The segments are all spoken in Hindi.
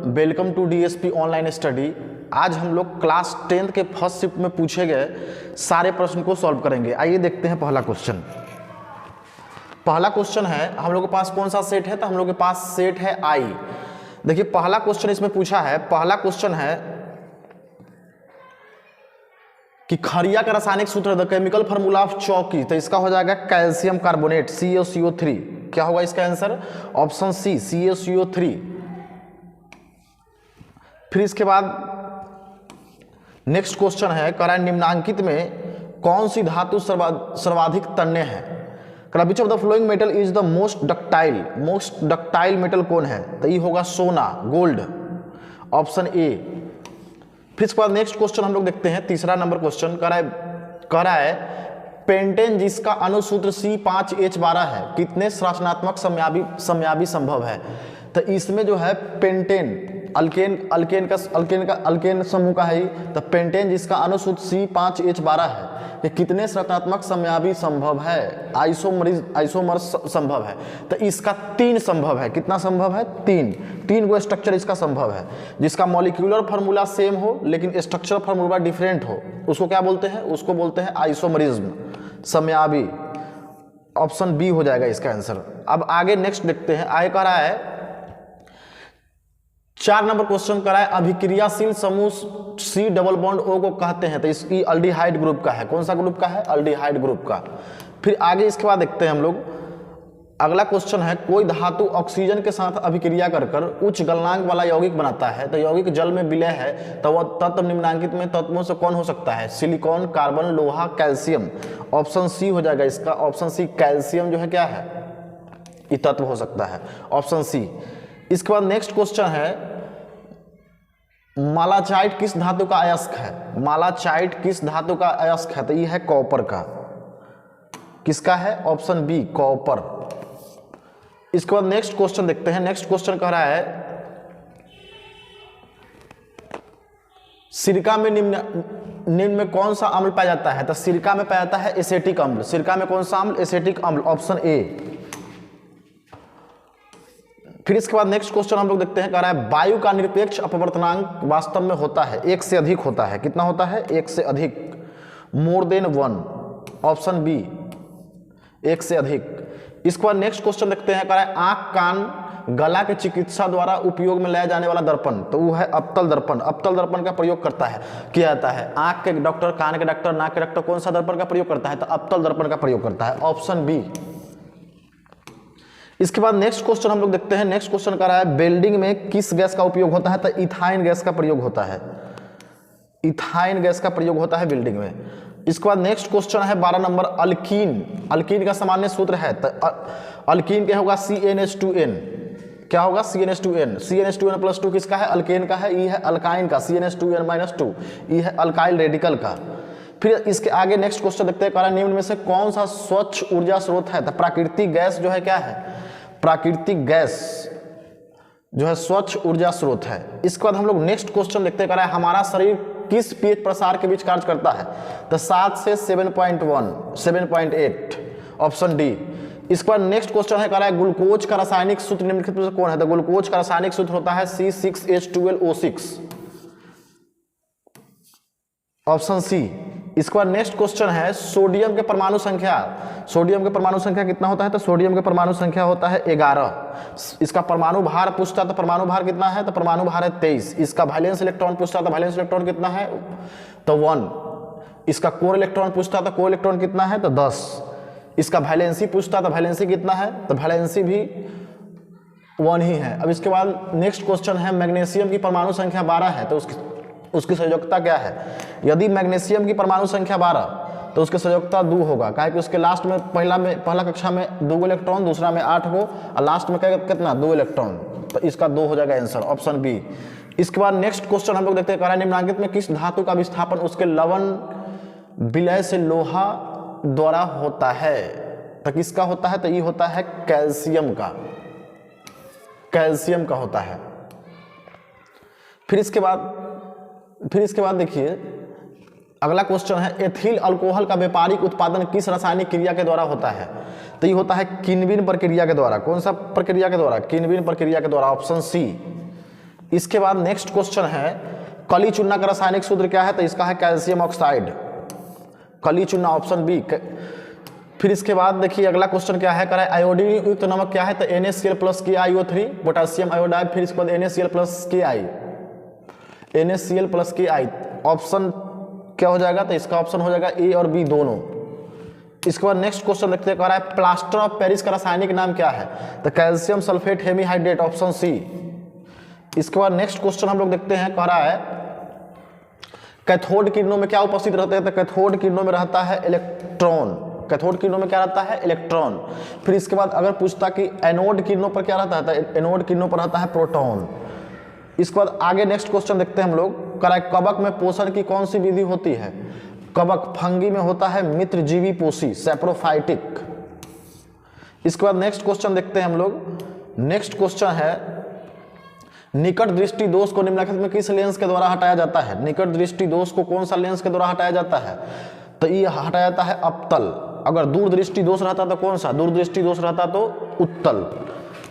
Welcome to DSP online study. आज हम लोग क्लास 10th के फर्स्ट शिफ्ट में पूछे गए सारे प्रश्न को सॉल्व करेंगे। आइए देखते हैं पहला क्वेश्चन। पहला क्वेश्चन है, हम लोग के पास कौन सा सेट है, तो हम लोग के पास सेट है आई। देखिए पहला क्वेश्चन इसमें पूछा है, पहला क्वेश्चन है कि खरिया का रासायनिक सूत्र, द केमिकल फार्मूला ऑफ चौकी, तो इसका हो जाएगा कैल्शियम कार्बोनेट CaCO3। क्या होगा इसका आंसर? Option C CaCO3। फिर इसके बाद नेक्स्ट क्वेश्चन है, करा निम्नांकित में कौन सी धातु सर्वाधिक तन्य है? करा विच of the flowing metal is the most ductile metal कौन है? तो ये होगा सोना, गोल्ड, ऑप्शन ए। फिर इसके बाद नेक्स्ट क्वेश्चन हम लोग देखते हैं, तीसरा नंबर क्वेश्चन कह रहा है पेंटेन जिसका अनुसूत्र C5H12 है कितने संरचनात्मक समयाबी संभव है? तो इसमें जो है पेंटेन अल्केन समूह का है, तो पेंटेन जिसका अनुसूत्र C5H12 है ये कितने संरचनात्मक समयाबी संभव है? आइसोमर संभव है, तो इसका 3 संभव है। कितना संभव है? 3 गो स्ट्रक्चर इसका संभव है। जिसका मॉलिक्यूलर फार्मूला सेम हो लेकिन स्ट्रक्चर फार्मूला डिफरेंट हो, उसको क्या बोलते हैं? उसको बोलते हैं आइसोमरिज्म, समयाबी। ऑप्शन बी हो जाएगा इसका आंसर। अब आगे नेक्स्ट देखते हैं। आगे कह रहा है 4 नंबर क्वेश्चन करा है अभिक्रियाशील समूह C डबल बॉन्ड O को कहते हैं, तो इसकी अल्डिहाइड ग्रुप का है। कौन सा ग्रुप का है? अल्डिहाइड ग्रुप का। फिर आगे इसके बाद देखते हैं हम लोग, अगला क्वेश्चन है कोई धातु ऑक्सीजन के साथ अभिक्रिया कर उच्च गलनांक वाला यौगिक बनाता है, तो यौगिक जल में विलय है, तो वह तत्व निम्नांकित में तत्वों से कौन हो सकता है? सिलिकॉन, कार्बन, लोहा, कैल्शियम। ऑप्शन सी हो जाएगा इसका। ऑप्शन सी कैल्शियम जो है क्या है? ये तत्व हो सकता है, ऑप्शन सी। इसके बाद नेक्स्ट क्वेश्चन है मालाचाइट किस धातु का अयस्क है? मालाचाइट किस धातु का अयस्क है? तो ये है कॉपर का। किसका है? Option B, copper. इसके बाद नेक्स्ट क्वेश्चन देखते हैं। नेक्स्ट क्वेश्चन कह रहा है सिरका में निम्न में कौन सा अम्ल पाया जाता है? तो सिरका में पाया जाता है एसेटिक अम्ल। सिरका में कौन सा अम्ल? एसेटिक अम्ल, ऑप्शन ए। फिर इसके बाद नेक्स्ट क्वेश्चन हम लोग देखते हैं, कह रहा है वायु का निरपेक्ष अपवर्तनांक वास्तव में होता है 1 से अधिक होता है। कितना होता है? 1 से अधिक, मोर देन 1, ऑप्शन बी, 1 से अधिक। इसके बाद नेक्स्ट क्वेश्चन देखते हैं, कह रहा है आंख, कान, गला के चिकित्सा द्वारा उपयोग में लाया जाने वाला दर्पण, तो वो है अवतल दर्पण। अवतल दर्पण का प्रयोग किया जाता है। आंख के डॉक्टर, कान के डॉक्टर, नाक के डॉक्टर कौन सा दर्पण का प्रयोग करता है? तो अवतल दर्पण का प्रयोग करता है, ऑप्शन बी। इसके बाद नेक्स्ट क्वेश्चन हम लोग देखते हैं। नेक्स्ट क्वेश्चन कह रहा है वेल्डिंग में किस गैस का उपयोग होता है? तो इथाइन गैस का प्रयोग होता है। इथाइन गैस का प्रयोग होता है वेल्डिंग में। इसके बाद नेक्स्ट क्वेश्चन है 12 नंबर अल्कीन। अल्कीन का सामान्य सूत्र है, तो अल्कीन क्या होगा? CnH2n। क्या होगा? CnH2n। CnH2n+2 किसका है? अल्केन का है। ये है अल्काइन का, CnH2n-2। ये है अल्काइल रेडिकल का। फिर इसके आगे नेक्स्ट क्वेश्चन देखते हैं, कह रहा है निम्न में से कौन सा स्वच्छ ऊर्जा स्रोत है? तो प्राकृतिक गैस जो है क्या है? प्राकृतिक गैस जो है स्वच्छ ऊर्जा स्रोत है। इसके बाद हम लोग नेक्स्ट क्वेश्चन देखते हैं, कह रहा है हमारा शरीर किस pH प्रसार के बीच कार्य करता है? तो 7 से 7.1, 7.8, ऑप्शन डी। इसके बाद नेक्स्ट क्वेश्चन है, कह रहा है ग्लूकोज का रासायनिक सूत्र निम्नलिखित में से कौन है? तो ग्लूकोज का रासायनिक सूत्र होता है C6H12O6, ऑप्शन सी। इसके बाद नेक्स्ट क्वेश्चन है सोडियम के परमाणु संख्या। सोडियम के परमाणु संख्या कितना होता है? तो सोडियम के परमाणु संख्या होता है 11। इसका परमाणु भार पूछता है, तो परमाणु भार कितना है? तो परमाणु भार है 23। इसका वैलेंस इलेक्ट्रॉन पूछता है, तो वैलेंस इलेक्ट्रॉन कितना है? तो 1। इसका कोर इलेक्ट्रॉन पूछता है, तो कोर इलेक्ट्रॉन कितना है? तो 10। इसका वैलेंसी पूछता है, तो वैलेंसी कितना है? तो वैलेंसी भी 1 ही है। अब इसके बाद नेक्स्ट क्वेश्चन है मैग्नीशियम की परमाणु संख्या 12 है, तो उसकी संयोजकता क्या है? यदि मैग्नीशियम की परमाणु संख्या 12, तो उसकी संयोजकता 2 होगा, क्या कि उसके लास्ट में पहला कक्षा में 2 इलेक्ट्रॉन, दूसरा में 8 गो, और लास्ट में कितना? 2 इलेक्ट्रॉन, तो इसका 2 हो जाएगा आंसर, ऑप्शन बी। इसके बाद नेक्स्ट क्वेश्चन हम लोग देखते हैं, कह रहा है निम्नांकित में किस धातु का विस्थापन उसके लवण विलय से लोहा द्वारा होता है? तो किसका होता है? तो ये होता है कैल्शियम का, कैल्शियम का होता है। फिर इसके बाद देखिए अगला क्वेश्चन है एथिल अल्कोहल का व्यापारिक उत्पादन किस रासायनिक क्रिया के द्वारा होता है? तो ये होता है किन्विन प्रक्रिया के द्वारा। कौन सा प्रक्रिया के द्वारा? किन्विन प्रक्रिया के द्वारा, ऑप्शन सी। इसके बाद नेक्स्ट क्वेश्चन है कली चूना का रासायनिक सूत्र क्या है, तो इसका है कैल्शियम ऑक्साइड, कली चूना, ऑप्शन बी। फिर इसके बाद देखिए अगला क्वेश्चन क्या है, कराए आयोडीन युक्त नमक क्या है, तो NaCl plus KiO3 potassium iodide. फिर इसके बाद NaCl plus KI, NaCl plus KI, option क्या हो जाएगा, तो इसका ऑप्शन हो जाएगा ए और बी दोनों। इसके बाद नेक्स्ट क्वेश्चन देखते हैं, कह रहा है प्लास्टर ऑफ पेरिस का रासायनिक नाम क्या है, तो calcium sulphate hemihydrate, option C. इसके बाद नेक्स्ट क्वेश्चन हम लोग देखते हैं, कह रहा है कैथोड किरणों में क्या उपस्थित रहते हैं, तो कैथोड किरणों में रहता है इलेक्ट्रॉन, कैथोड किरणों में क्या रहता है, इलेक्ट्रॉन। फिर इसके बाद अगर पूछता कि एनोड किरणों पर क्या रहता है, तो एनोड किरणों पर रहता है प्रोटॉन। इसके बाद आगे नेक्स्ट क्वेश्चन देखते हैं हम लोग, कह रहा है कवक में पोषण की कौन सी विधि होती है, कवक फंगी में होता है मित्रजीवी पोषी, सैप्रोफाइटिक। इसके बाद नेक्स्ट क्वेश्चन देखते हैं हम लोग, नेक्स्ट क्वेश्चन है निकट दृष्टि दोष को निम्नलिखित में किस लेंस के द्वारा हटाया जाता है, निकट दृष्टि दोष को कौन सा लेंस के द्वारा हटाया जाता है, तो ये हटाया जाता है अवतल। अगर दूर दृष्टि दोष रहता तो कौन सा, दूर दृष्टि दोष रहता तो उत्तल।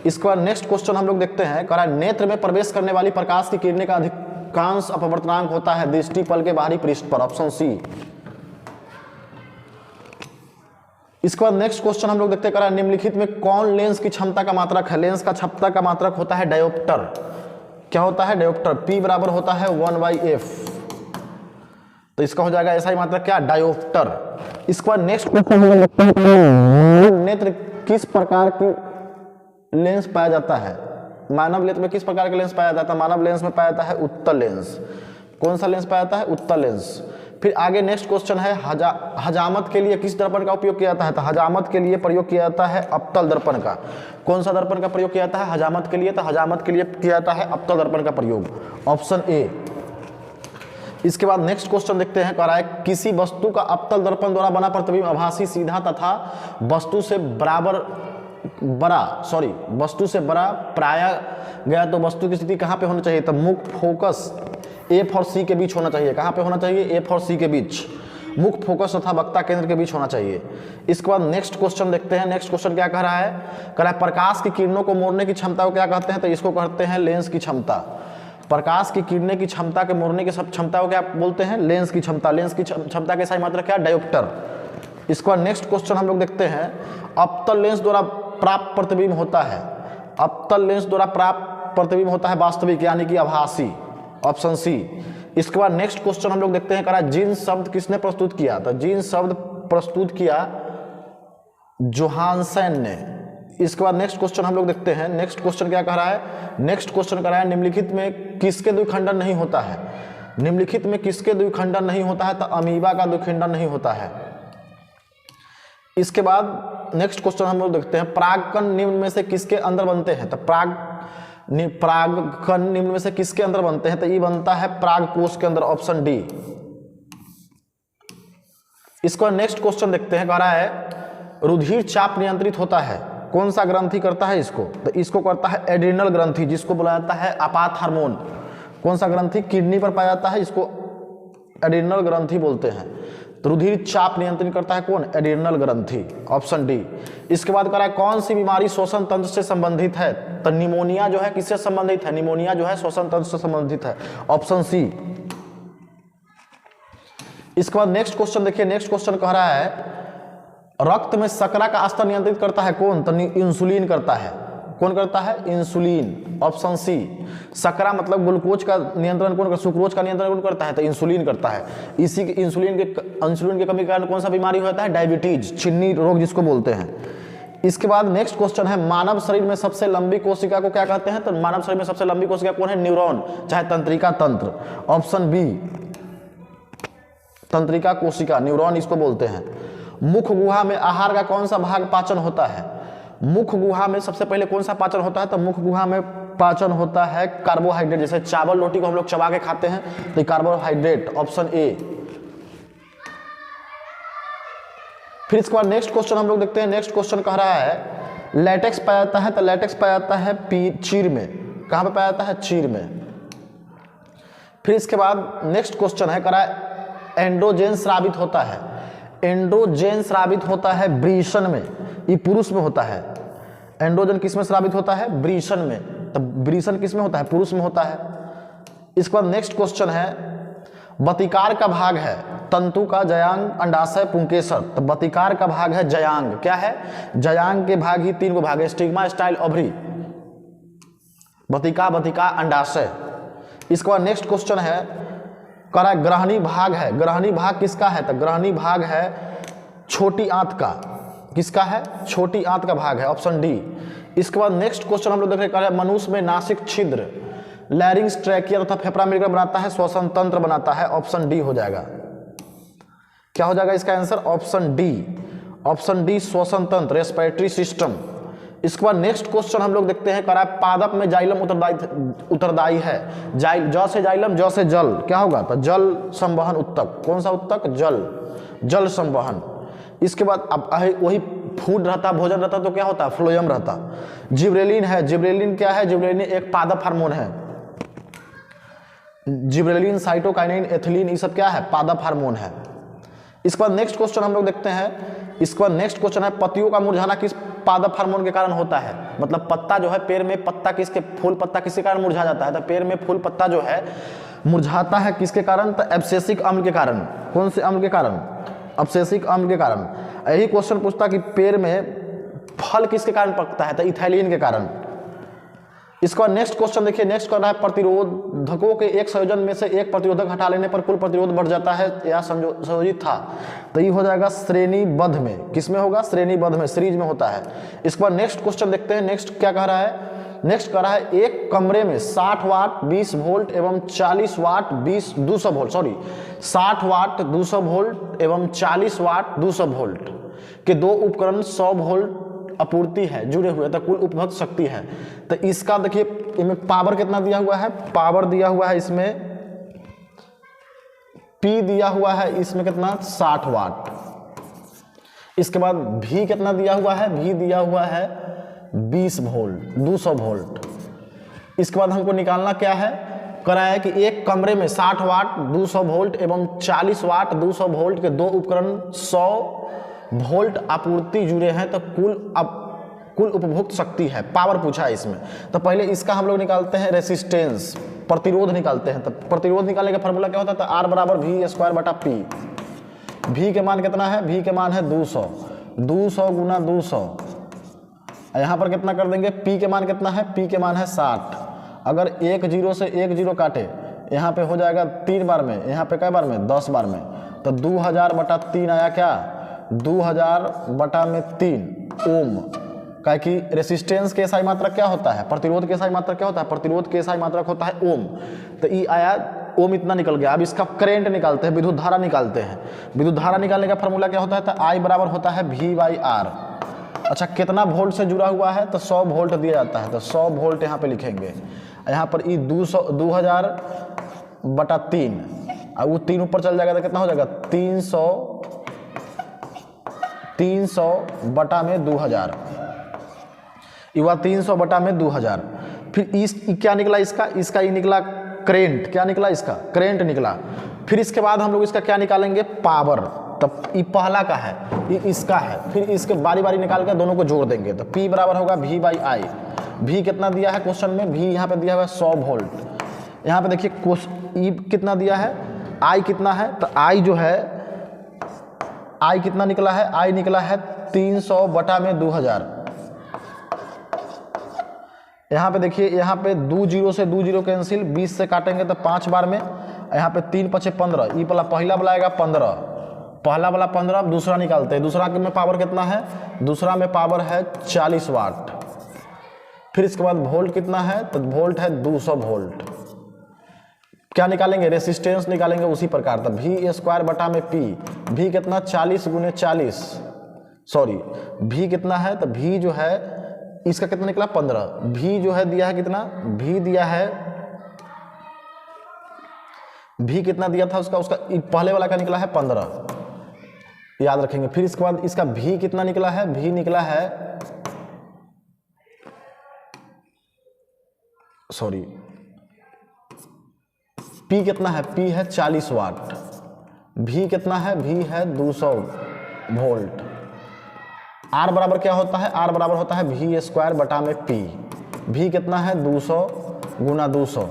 इसके बाद नेक्स्ट क्वेश्चन हम लोग देखते हैं, कह रहा है नेत्र में प्रवेश करने वाली प्रकाश की किरणें का अधिकांश अपवर्तनांक होता है दृष्टि पल के बाहरी पृष्ठ पर, ऑप्शन सी। इसके बाद नेक्स्ट क्वेश्चन हम लोग देखते हैं, कह रहा है निम्नलिखित में कौन लेंस की क्षमता का मात्रक है, लेंस का क्षमता का मात्रक होता है डायोप्टर, क्या होता है डायोप्टर, P बराबर होता है 1/f, तो इसका हो जाएगा ऐसा ही मात्रक क्या, डायोप्टर। इसके बाद नेक्स्ट क्वेश्चन हम लोग देखते हैं, नेत्र किस प्रकार की लेंस पाया जाता है, मानव नेत्र में किस प्रकार का लेंस पाया जाता है, मानव लेंस में पाया जाता है उत्तल लेंस, कौन सा लेंस पाया जाता है, उत्तल लेंस। फिर आगे नेक्स्ट क्वेश्चन है हजामत के लिए किस दर्पण का उपयोग किया जाता है, तो हजामत के लिए प्रयोग किया जाता है अवतल दर्पण का, कौन सा दर्पण का प्रयोग किया जाता है हजामत के लिए, तो हजामत के लिए किया जाता है अवतल दर्पण का प्रयोग, ऑप्शन ए। इसके बाद नेक्स्ट क्वेश्चन देखते हैं, कह रहा है किसी वस्तु का अवतल दर्पण द्वारा बना प्रतिबिंब आभासी सीधा तथा वस्तु से बड़ा पाया गया, तो वस्तु की स्थिति कहाँ पे होनी चाहिए, तो मुख्य फोकस F और C के बीच होना चाहिए, कहाँ पे होना चाहिए, F और C के बीच, मुख्य फोकस तथा वक्ता केंद्र के बीच होना चाहिए। इसके बाद नेक्स्ट क्वेश्चन देखते हैं, नेक्स्ट क्वेश्चन क्या कह रहा है, कह रहा है प्रकाश की किरणों को मोड़ने की क्षमता को क्या कहते हैं, तो इसको कहते हैं लेंस की क्षमता, प्रकाश की किरणें की क्षमता के मोड़ने की क्षमता को क्या बोलते हैं, लेंस की क्षमता, लेंस की क्षमता के सही मात्रक क्या, डायोप्टर। इसके बाद नेक्स्ट क्वेश्चन हम लोग देखते हैं, अवतल लेंस द्वारा प्राप्त प्रतिबिंब होता है, अवतल लेंस द्वारा प्राप्त प्रतिबिंब होता है वास्तविक यानी कि आभासी, ऑप्शन सी। इसके बाद नेक्स्ट क्वेश्चन हम लोग देखते हैं, कह रहा है जीन्स शब्द किसने प्रस्तुत किया, तो जीन्स शब्द प्रस्तुत किया जोहानसन ने। इसके बाद नेक्स्ट क्वेश्चन हम लोग देखते हैं, नेक्स्ट क्वेश्चन क्या कह रहा है, नेक्स्ट क्वेश्चन कह रहा है निम्नलिखित में किसके द्विखंडन नहीं होता है, निम्नलिखित में किसके द्विखंडन नहीं होता है, तो अमीबा का द्विखंडन नहीं होता है। इसके बाद नेक्स्ट क्वेश्चन हम लोग देखते हैं, परागकण निम्न में से किसके अंदर बनते हैं, तो परागकण निम्न में से किसके अंदर बनते हैं, तो ये बनता है परागकोश के अंदर, ऑप्शन डी। इसको नेक्स्ट क्वेश्चन देखते हैं, कह रहा है रुधिर चाप नियंत्रित होता है, कौन सा ग्रंथि करता है इसको, तो इसको करता है एड्रिनल ग्रंथि, जिसको बुलाया जाता है आपात हार्मोन, कौन सा ग्रंथि, किडनी पर पाया जाता है, इसको एड्रिनल ग्रंथि बोलते हैं। तो रुधिर चाप नियंत्रित करता है कौन, एड्रिनल ग्रंथि, ऑप्शन डी। इसके बाद कह रहा है कौन सी बीमारी श्वसन तंत्र से संबंधित है, तो निमोनिया जो है किससे संबंधित है, निमोनिया जो है श्वसन तंत्र से संबंधित है, ऑप्शन सी। इसके बाद नेक्स्ट क्वेश्चन देखिए, नेक्स्ट क्वेश्चन कह रहा है रक्त में शर्करा का स्तर नियंत्रित करता है कौन, तो इंसुलिन करता है, कौन करता है, इंसुलिन, ऑप्शन सी। शर्करा मतलब ग्लूकोज का नियंत्रण कौन, सुक्रोज का नियंत्रण कौन करता है, तो इंसुलिन करता है। इसी के इंसुलिन के कमी के कारण कौन सा बीमारी होता है, डायबिटीज, चीनी रोग जिसको बोलते हैं। इसके बाद नेक्स्ट क्वेश्चन है मानव शरीर में सबसे लंबी कोशिका को क्या कहते हैं, तो मानव शरीर में सबसे लंबी कोशिका कौन है, न्यूरॉन चाहे तंत्रिका तंत्र, ऑप्शन बी, तंत्रिका कोशिका, न्यूरॉन इसको बोलते हैं। मुख गुहा में आहार का कौन सा भाग पाचन होता है, मुख गुहा में सबसे पहले कौन सा पाचन होता है, तो मुख गुहा में पाचन होता है कार्बोहाइड्रेट, जैसे चावल रोटी को हम लोग चबा के खाते हैं तो कार्बोहाइड्रेट, ऑप्शन ए। फिर इसके बाद नेक्स्ट क्वेश्चन हम लोग देखते हैं, नेक्स्ट क्वेश्चन कह रहा है लैटेक्स पाया जाता है, तो लैटेक्स पाया जाता है चीर में, कहां पे पाया जाता है, चीर में। फिर इसके बाद नेक्स्ट क्वेश्चन है, कह रहा है एंड्रोजेन स्रावित होता है, एंड्रोजेन स्रावित होता है वृषण में, ये पुरुष में होता है, एंड्रोजन किस में स्रावित होता है, वृषण में, तो ब्रीसन किस में होता है? पुरुष में होता है। इसके बाद नेक्स्ट क्वेश्चन है, बतिकार का भाग है तंतु का जयांग, अंडाशय, पुंकेसर। तो बतिकार का भाग है जयांग। क्या है? जयांग के भाग ही 3 गो भाग है, स्टिग्मा, स्टाइल, ओवरी। बतिका, बतिका, अंडाशय। इसके बाद नेक्स्ट क्वेश्चन है, कह रहा है ग्रहणी भाग है। ग्रहणी भाग किसका है? तो ग्रहणी भाग है छोटी आंत का। किसका है? छोटी आंत का भाग है, ऑप्शन डी। इसके बाद नेक्स्ट क्वेश्चन हम लोग देख रहे हैं, मनुष्य में नासिक छिद्र लैरिंग्स, ट्रैकिया तथा फेफड़ा मिलकर बनाता है, श्वसन तंत्र बनाता है, ऑप्शन डी हो जाएगा। क्या हो जाएगा इसका answer? Option D. Option D श्वसन तंत्र, रेस्पिरेटरी सिस्टम। इसके बाद नेक्स्ट क्वेश्चन हम लोग देखते हैं, कह रहा है पादप में जाइलम उत्तरदायी है। ज से जाइलम, ज से जल, क्या होगा? तो जल संवहन उत्तक। कौन सा उत्तक? जल संवहन। इसके बाद अब वही फूड रहता, भोजन रहता तो क्या होता? फ्लोएम रहता। जिब्रेलिन है। जिब्रेलिन क्या है? जिब्रेलिन एक पादप हार्मोन है। जिब्रेलिन, साइटोकाइनिन, एथिलीन, ये सब क्या है? पादप हार्मोन है। इसके बाद नेक्स्ट क्वेश्चन हम लोग देखते हैं। इसके बाद नेक्स्ट क्वेश्चन है, पत्तियों का मुरझाना किस पादप हार्मोन के कारण होता है? मतलब पत्ता जो है पेड़ में, पत्ता किसके, फूल पत्ता किसके कारण मुरझा जाता है? तो पेड़ में फूल पत्ता जो है मुरझाता है किसके कारण? तो एब्सेसिक अम्ल के कारण। कौन से अम्ल के कारण? एब्सेसिक अम्ल के कारण। यही क्वेश्चन पूछता कि पेड़ में फल किसके कारण पकता है? तो इथाइलिन के कारण। इसका नेक्स्ट क्वेश्चन देखिए, नेक्स्ट कर रहा है, प्रतिरोधकों के एक संयोजन में से एक प्रतिरोधक हटा लेने पर कुल प्रतिरोध बढ़ जाता है या संयोजित था? तो ये हो जाएगा श्रेणीबद्ध में। किसमें होगा? श्रेणीबद्ध में, सीरीज में होता है। इसके बाद नेक्स्ट क्वेश्चन देखते हैं। नेक्स्ट क्या कह रहा है? नेक्स्ट कह रहा है, एक कमरे में 60 वाट 20 वोल्ट एवं 40 वाट 200 वोल्ट, सॉरी 60 वाट 200 वोल्ट एवं 40 वाट 200 वोल्ट के दो उपकरण 100 वोल्ट आपूर्ति है जुड़े हुए, तो कुल उपभोग शक्ति है। तो इसका देखिए, इनमें पावर कितना दिया हुआ है? पावर दिया हुआ है इसमें P दिया हुआ है इसमें कितना? 60 वाट। इसके बाद V कितना दिया हुआ है? V दिया हुआ है 20 वोल्ट, 200 वोल्ट। इसके बाद हमको निकालना क्या है? करा है कि एक कमरे में 60 वाट 200 वोल्ट एवं 40 वाट 200 वोल्ट के दो उपकरण 100 वोल्ट आपूर्ति जुड़े हैं, तो कुल उपभोक्त शक्ति है, पावर पूछा है इसमें। तो पहले इसका हम लोग निकालते हैं रेसिस्टेंस, प्रतिरोध निकालते हैं। तो प्रतिरोध निकालने का फॉर्मूला क्या होता है? तो R बराबर V² बटा P। V के मान कितना है? V के मान है 200, 200 गुना 200। यहाँ पर कितना कर देंगे? P के मान कितना है? P के मान है 60। अगर 1 0 से 1 0 काटे, यहाँ पे हो जाएगा 3 बार में, यहाँ पे कै बार में? 10 बार में। तो 2000 बटा 3 आया क्या? 2000 बटा में 3 ओम। क्या कि रेसिस्टेंस के एसआई मात्रक क्या होता है? प्रतिरोध के एसआई मात्रक क्या होता है? प्रतिरोध के एसआई मात्रक होता है ओम। तो ये आया ओम, इतना निकल गया। अब इसका करंट निकालते हैं, विद्युत धारा निकालते हैं। विद्युत धारा निकालने का फॉर्मूला क्या होता है? तो I बराबर होता है V/R। अच्छा, कितना वोल्ट से जुड़ा हुआ है? तो 100 वोल्ट दिया जाता है, तो 100 वोल्ट यहाँ पे लिखेंगे। यहाँ पर ई 2000 बटा 3, और वो 3 ऊपर चल जाएगा तो कितना हो जाएगा? 300 बटा में 2000। ये हुआ 300 बटा में 2000। फिर इस क्या निकला इसका ये निकला करेंट। क्या निकला? इसका करेंट निकला। फिर इसके बाद हम लोग इसका क्या निकालेंगे? पावर। तब ये पहला का है, ये इसका है। फिर इसके बारी बारी निकाल कर दोनों को जोड़ देंगे, तो P बराबर होगा V/I। V कितना दिया है क्वेश्चन में? V यहाँ पे दिया हुआ है 100 वोल्ट। यहाँ पे देखिए E कितना दिया है, I कितना है? तो I जो है, I कितना निकला है? I निकला है 300 बटा में 2000। यहाँ पे देखिए, यहाँ पे 2 0 से 2 0 कैंसिल, 20 से काटेंगे तो 5 बार में। यहाँ पे 3 5 15, ई पहला वाला आएगा 15, पहला वाला 15। अब दूसरा निकालते हैं। दूसरा में पावर कितना है? दूसरा में पावर है 40 वाट। फिर इसके बाद वोल्ट कितना है? तो वोल्ट है 200 वोल्ट। क्या निकालेंगे? रेसिस्टेंस निकालेंगे उसी प्रकार। तो V² बटा में P। V कितना? 40 गुने 40, सॉरी V कितना है? तो V जो है इसका कितना निकला? 15। V जो है दिया है कितना? V दिया है, V कितना दिया था उसका पहले वाला का निकला है 15, याद रखेंगे। फिर इसके बाद इसका V कितना निकला है? V निकला है, सॉरी P कितना है? P है 40 वाट। V कितना है? V है 200 वोल्ट। R बराबर क्या होता है? R बराबर होता है V² बटा में P। भी कितना है 200 गुना 200।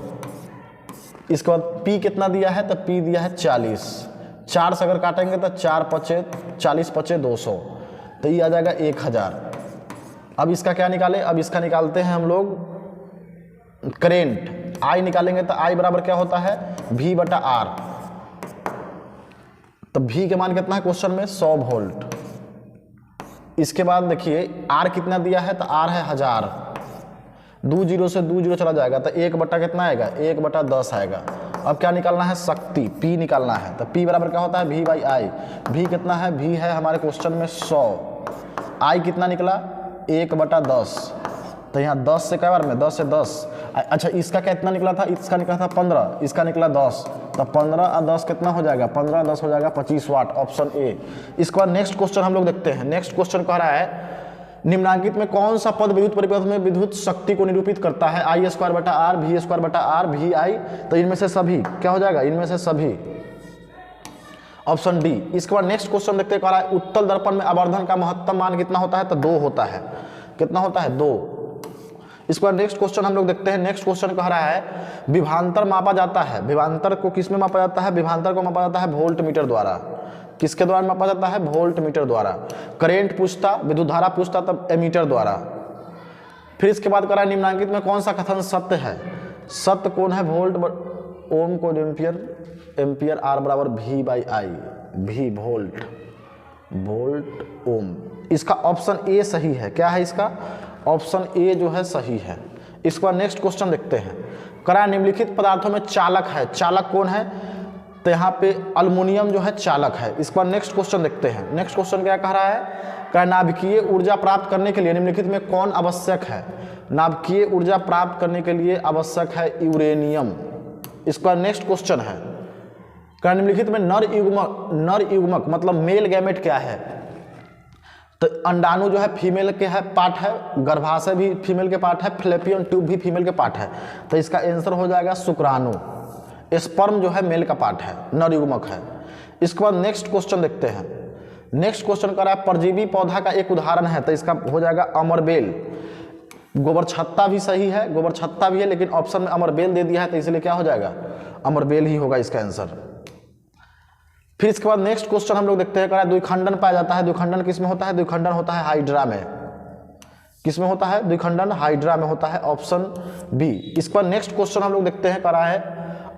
इसके बाद P कितना दिया है, तो P दिया है 40। 4 से अगर काटेंगे तो 4 पचे 40 पचे 200, तो ये आ जाएगा 1000। अब इसका क्या निकाले, अब इसका निकालते हैं हम लोग करेंट। I निकालेंगे तो I बराबर क्या होता है V बटा R। तो V के मान कितना है क्वेश्चन में 100 वोल्ट। इसके बाद देखिए R कितना दिया है, तो R है 1000। 2 0 से 2 0 चला जाएगा तो 1 बटा कितना आएगा 1 बटा 10 आएगा। अब क्या निकालना है शक्ति P निकालना है, तो P बराबर क्या होता है V बाई आई। V कितना है, V है हमारे क्वेश्चन में 100। I कितना निकला 1 बटा 10, तो यहाँ 10 से क्या बार में 10 से 10। अच्छा इसका कितना निकला था, इसका निकला था 15, इसका निकला 10, तो 15 और 10 कितना हो जाएगा 15 10 हो जाएगा 25 वाट, ऑप्शन ए। इसके बाद नेक्स्ट क्वेश्चन हम लोग देखते हैं। नेक्स्ट क्वेश्चन कह रहा है निम्नांकित में कौन सा पद विद्युत परिपथ में विद्युत शक्ति को निरूपित करता है, आई स्क्वायर बटा आर, भी स्क्वायर बटा आर, भी आई। तो इनमें से सभी क्या हो जाएगा, इनमें से सभी, ऑप्शन डी। इसके बाद नेक्स्ट क्वेश्चन देखते हैं, कह रहा है उत्तल दर्पण में आवर्धन का महत्तम मान कितना होता है, तो 2 होता है। कितना होता है 2। इसके बाद नेक्स्ट क्वेश्चन हम लोग देखते हैं। नेक्स्ट क्वेश्चन कह रहा है विभवांतर मापा जाता है, विभवांतर को किस में मापा जाता है, विभवांतर को मापा जाता है वोल्ट मीटर द्वारा। किसके द्वारा मापा जाता है, वोल्ट मीटर द्वारा। करंट पूछता, विद्युत धारा पूछता तब एमीटर द्वारा। फिर इसके बाद कह रहा है निम्नांकित में कौन सा कथन सत्य है, सत्य कौन है, वोल्ट ओम को एम्पियर, एम्पियर आर बराबर V by I, V volt, volt ohm. इसका ऑप्शन ए सही है। क्या है इसका, ऑप्शन ए जो है सही है। इसके बाद नेक्स्ट क्वेश्चन देखते हैं। करा निम्नलिखित पदार्थों में चालक है, चालक कौन है, तो यहाँ पे अल्युमिनियम जो है चालक है। इसके बाद नेक्स्ट क्वेश्चन देखते हैं। नेक्स्ट क्वेश्चन क्या कह रहा है, कह नाभिकीय ऊर्जा प्राप्त करने के लिए निम्नलिखित में कौन आवश्यक है, नाभिकीय ऊर्जा प्राप्त करने के लिए आवश्यक है यूरेनियम। इसके बाद नेक्स्ट क्वेश्चन है, कह निम्नलिखित में नर युग्मक मतलब मेल गैमेट क्या है, तो अंडाणु जो है फीमेल के है पार्ट है, गर्भाशय भी फीमेल के पार्ट है, फ्लैपियन ट्यूब भी फीमेल के पार्ट है, तो इसका आंसर हो जाएगा शुक्राणु। स्पर्म जो है मेल का पार्ट है, नर युग्मक है। इसके बाद नेक्स्ट क्वेश्चन देखते हैं। नेक्स्ट क्वेश्चन कर रहा है परजीवी पौधा का एक उदाहरण है, तो इसका हो जाएगा अमरबेल। गोबर छत्ता भी सही है, गोबर छत्ता भी है, लेकिन ऑप्शन में अमरबेल दे दिया है, तो इसलिए क्या हो जाएगा अमरबेल ही होगा इसका आंसर। फिर इसके बाद नेक्स्ट क्वेश्चन हम लोग देखते हैं, कह रहा है द्विखंडन पाया जाता है, द्विखंडन किस में होता है, द्विखंडन होता है हाइड्रा में। किस में होता है, द्विखंडन हाइड्रा में होता है, ऑप्शन बी। इस पर नेक्स्ट क्वेश्चन हम लोग देखते हैं, कह रहा है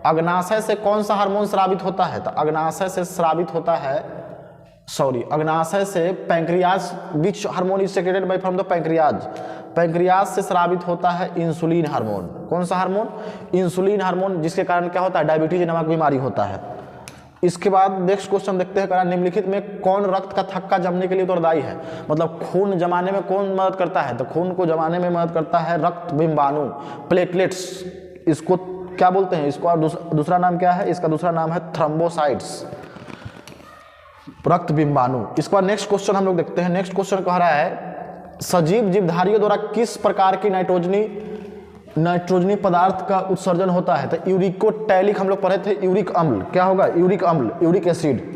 अग्नाशय से कौन सा हार्मोन स्रावित होता है, तो अग्नाशय से स्रावित होता है, अग्नाशय से pancreas, which hormone is secreted bye from the pancreas, pancreas से स्रावित होता है इंसुलिन हार्मोन। कौन सा हार्मोन, इंसुलिन हार्मोन, जिसके कारण क्या होता है डायबिटीज नामक बीमारी होता है। इसके बाद नेक्स्ट क्वेश्चन देखते हैं, कह रहा है निम्नलिखित में कौन रक्त का थक्का जमने के लिए उत्तरदायी है, मतलब खून जमाने में कौन मदद करता है, तो खून को जमाने में मदद करता है रक्त बिंबाणु, प्लेटलेट्स। इसको क्या बोलते हैं, इसको दूसरा नाम क्या है, इसका दूसरा नाम है थ्रोम्बोसाइट्स, रक्त बिंबाणु। इसके बाद नेक्स्ट क्वेश्चन हम लोग देखते हैं। नेक्स्ट क्वेश्चन कह रहा है सजीव जीवधारियों द्वारा किस प्रकार की नाइट्रोजनी पदार्थ का उत्सर्जन होता है, तो यूरिकोटैलिक हम लोग पढ़े थे, यूरिक अम्ल। क्या होगा, यूरिक अम्ल, यूरिक एसिड।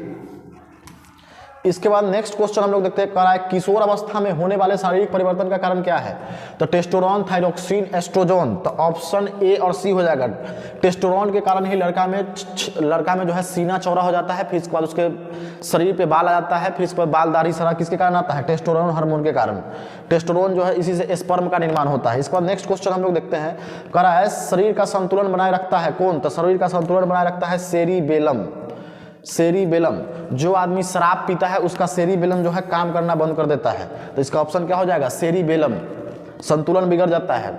इसके बाद नेक्स्ट क्वेश्चन हम लोग देखते हैं, कह रहा है किशोर अवस्था में होने वाले शारीरिक परिवर्तन का कारण क्या है, तो टेस्टोस्टेरोन, थायरोक्सिन, एस्ट्रोजन। तो ऑप्शन ए और सी हो जाएगा। टेस्टोस्टेरोन के कारण ही लड़का में जो है सीना चौड़ा हो जाता है, फिर इसके बाद उसके शरीर पे बाल आ जाता है, फिर इसके बाद बाल दाढ़ी सारा किसके कारण आता है, टेस्टोस्टेरोन हार्मोन के कारण। टेस्टोस्टेरोन जो है इसी से स्पर्म का निर्माण होता है। इसके बाद नेक्स्ट क्वेश्चन हम लोग देखते हैं, कह रहा है शरीर का संतुलन बनाए रखता है कौन, तो शरीर का संतुलन बनाए रखता है सेरिबेलम। सेरिबेलम, जो आदमी शराब पीता है उसका सेरिबेलम जो है काम करना बंद कर देता है, तो इसका ऑप्शन क्या हो जाएगा सेरिबेलम, संतुलन बिगड़ जाता है।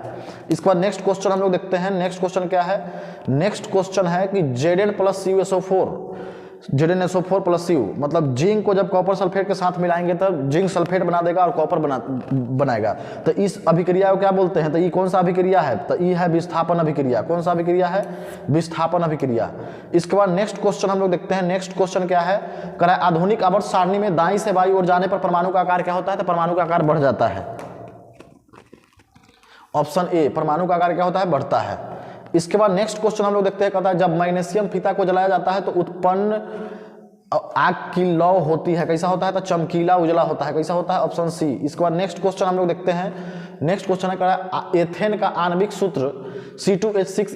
इसके बाद नेक्स्ट क्वेश्चन हम लोग देखते हैं। नेक्स्ट क्वेश्चन क्या है, नेक्स्ट क्वेश्चन है कि Zn plus CuSO4, ZnSO4 plus Cu, मतलब जिंक को जब कॉपर सल्फेट के साथ मिलाएंगे तब जिंक सल्फेट बना देगा और कॉपर बनाएगा, तो इस अभिक्रिया को क्या बोलते हैं, तो ये कौन सा अभिक्रिया है, तो ये है विस्थापन अभिक्रिया। कौन सा अभिक्रिया है, विस्थापन अभिक्रिया। इसके बाद नेक्स्ट क्वेश्चन हम लोग देखते हैं। नेक्स्ट क्वेश्चन क्या है, कह रहा है आधुनिक आवर्त सारणी में दाईं से बाईं ओर जाने पर परमाणु का आकार क्या होता है, तो परमाणु का आकार बढ़ जाता है, ऑप्शन ए, परमाणु का आकार क्या होता है, बढ़ता है। इसके बाद नेक्स्ट क्वेश्चन हम लोग देखते हैं, कहता है जब मैग्नीशियम फीता को जलाया जाता है तो उत्पन्न आग की लौ होती है, कैसा होता है? तो चमकीला उजला होता है। कैसा होता है? Option C. इसके बाद नेक्स्ट क्वेश्चन हम लोग देखते हैं। नेक्स्ट क्वेश्चन है एथेन का आणविक सूत्र C2H6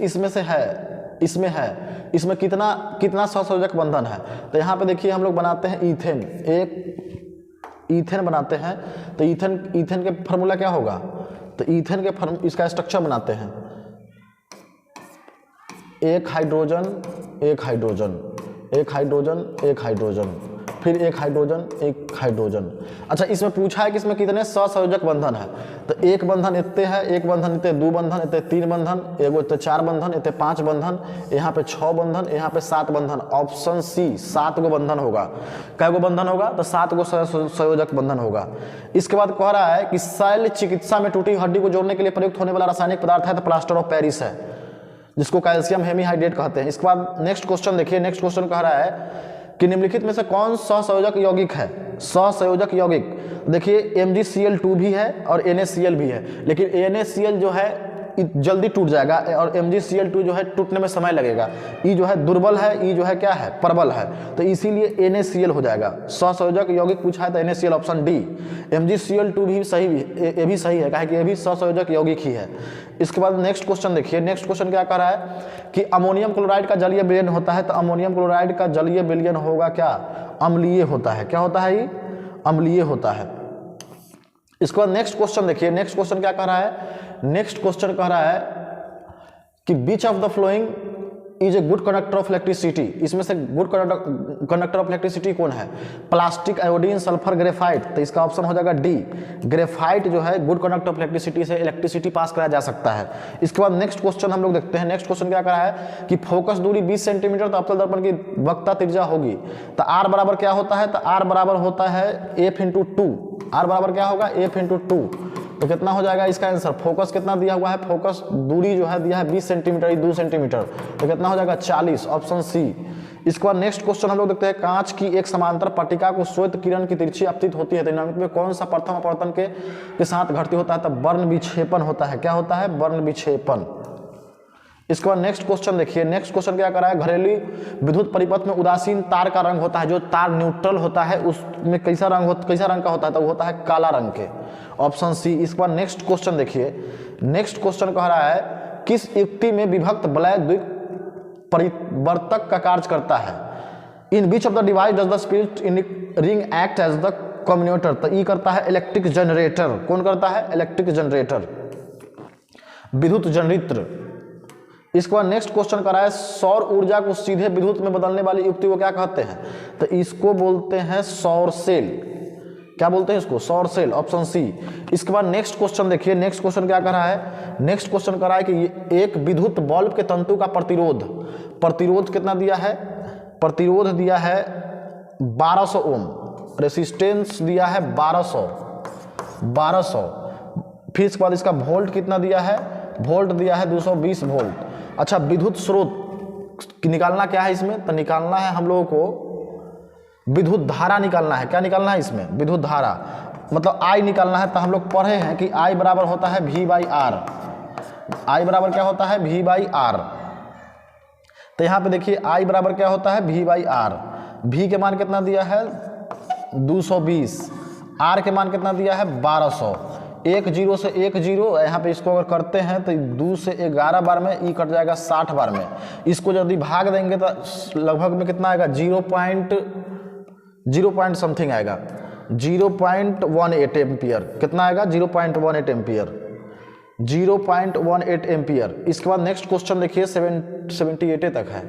इसमें कितना सहसंयोजक बंधन है? तो यहाँ पे देखिए हम लोग बनाते हैं ईथेन, एक ईथेन बनाते हैं। तो ईथेन के फार्मूला क्या होगा? तो ईथेन के इसका स्ट्रक्चर बनाते हैं, एक हाइड्रोजन एक हाइड्रोजन एक हाइड्रोजन एक हाइड्रोजन, फिर एक हाइड्रोजन एक हाइड्रोजन। अच्छा, इसमें पूछा है कि इसमें कितने सहसंयोजक बंधन है? तो एक बंधन इतने है, एक बंधन इतने, दो बंधन इतने, तीन बंधन, एगो इतने, चार बंधन इतने, पांच बंधन, यहाँ पे 6 बंधन, यहाँ पे 7 बंधन। ऑप्शन सी 7 गो बंधन होगा। कै गो बंधन होगा? तो 7 गो सहसंयोजक बंधन होगा। इसके बाद कह रहा है कि शल्य चिकित्सा में टूटी हड्डी को जोड़ने के लिए प्रयुक्त होने वाला रासायनिक पदार्थ है, तो प्लास्टर ऑफ पेरिस है, जिसको कैल्शियम हेमीहाइड्रेट कहते हैं। इसके बाद नेक्स्ट क्वेश्चन देखिए। नेक्स्ट क्वेश्चन कह रहा है कि निम्नलिखित में से कौन सहसंयोजक यौगिक है? सहसंयोजक यौगिक देखिए MgCl2 भी है और NaCl भी है, लेकिन NaCl जो है जल्दी टूट जाएगा और MgCl2 जो है टूटने में समय लगेगा। ई जो है दुर्बल है, ई जो है क्या है? प्रबल है, तो इसीलिए NaCl हो जाएगा। सहसंयोजक यौगिक पूछा है तो NaCl ऑप्शन डी। MgCl2 भी सही, ये भी सही है, कि ये भी सहसंयोजक यौगिक ही है। इसके बाद नेक्स्ट क्वेश्चन देखिए। नेक्स्ट क्वेश्चन क्या कह रहा है कि अमोनियम क्लोराइड का जलीय विलयन होता है, तो अमोनियम क्लोराइड का जलीय विलयन होगा क्या? अम्लीय होता है। क्या होता है? ये अम्लीय होता है। इसके बाद नेक्स्ट क्वेश्चन देखिए। नेक्स्ट क्वेश्चन क्या कह रहा है? नेक्स्ट क्वेश्चन कह रहा है कि which of the following is a good conductor of electricity. इसमें से गुड कंडक्टर ऑफ इलेक्ट्रिसिटी कौन है? Plastic, iodine, sulphur, graphite. तो इसका ऑप्शन हो जाएगा डी। ग्रेफाइट जो है गुड कंडक्टर ऑफ इलेक्ट्रिसिटी, से इलेक्ट्रिसिटी पास कराया जा सकता है। इसके बाद नेक्स्ट क्वेश्चन हम लोग देखते हैं। नेक्स्ट क्वेश्चन क्या कर रहा है कि फोकस दूरी 20 सेंटीमीटर, तो अवतल दर्पण की वक्रता त्रिज्या होगी। तो आर बराबर क्या होता है? तो आर बराबर होता है f/2। आर बराबर क्या होगा? f/2। तो कितना हो जाएगा इसका आंसर? फोकस कितना दिया हुआ है? फोकस दूरी जो है दिया है 20 सेंटीमीटर, 2 सेंटीमीटर, तो कितना हो जाएगा? 40। Option C. इसके बाद नेक्स्ट क्वेश्चन हम लोग देखते हैं। कांच की एक समांतर पट्टिका को श्वेत किरण की तिरछी अपतित होती है, तो निम्नलिखित में कौन सा प्रथम अपवर्तन के साथ घटती होता है? तो वर्ण विक्षेपण होता है। क्या होता है? वर्ण विक्षेपण। इसके बाद नेक्स्ट क्वेश्चन देखिए। नेक्स्ट क्वेश्चन क्या कर रहा है? घरेलू विद्युत परिपथ में उदासीन तार का रंग होता है, जो तार न्यूट्रल होता है उसमें कैसा रंग का होता है? तो वो होता है काला रंग के। Option C. इसके बाद नेक्स्ट क्वेश्चन देखिए। नेक्स्ट क्वेश्चन कह रहा है किस युक्ति में विभक्त वलय द्विक परिवर्तक का कार्य करता है? In which of the device does the spirit in ring act as the communicator? तो ई करता है इलेक्ट्रिक जनरेटर। कौन करता है? इलेक्ट्रिक जनरेटर, विद्युत जनरित्र। इसके बाद नेक्स्ट क्वेश्चन कर रहा है सौर ऊर्जा को सीधे विद्युत में बदलने वाली युक्ति को क्या कहते हैं? तो इसको बोलते हैं सौर सेल। क्या बोलते हैं इसको? सौर सेल। Option C. इसके बाद नेक्स्ट क्वेश्चन देखिए। नेक्स्ट क्वेश्चन क्या कर रहा है? नेक्स्ट क्वेश्चन कर रहा है कि एक विद्युत बल्ब के तंतु का प्रतिरोध कितना दिया है? प्रतिरोध दिया है 1200 ओम, रेसिस्टेंस दिया है 1200। फिर इसके बाद इसका वोल्ट कितना दिया है? वोल्ट दिया है 220 वोल्ट। अच्छा, विद्युत स्रोत निकालना क्या है इसमें? तो निकालना है हम लोगों को विद्युत धारा निकालना है। क्या निकालना है इसमें? विद्युत धारा, मतलब I निकालना है। तो हम लोग पढ़े हैं कि I बराबर होता है V/R। I बराबर क्या होता है? V/R। तो यहाँ पे देखिए I बराबर क्या होता है? V/R। V के मान कितना दिया है? 220। R के मान कितना दिया है? 1200। 1 0 से 1 0, यहाँ पे इसको अगर करते हैं तो 2 से 11 बार में ई कट जाएगा 60 बार में। इसको यदि भाग देंगे तो लगभग में कितना आएगा? 0 समथिंग आएगा, 0.18 एम्पियर। कितना आएगा? 0.18 एम्पियर, 0.18 एम्पियर। इसके बाद नेक्स्ट क्वेश्चन देखिए 78 तक है।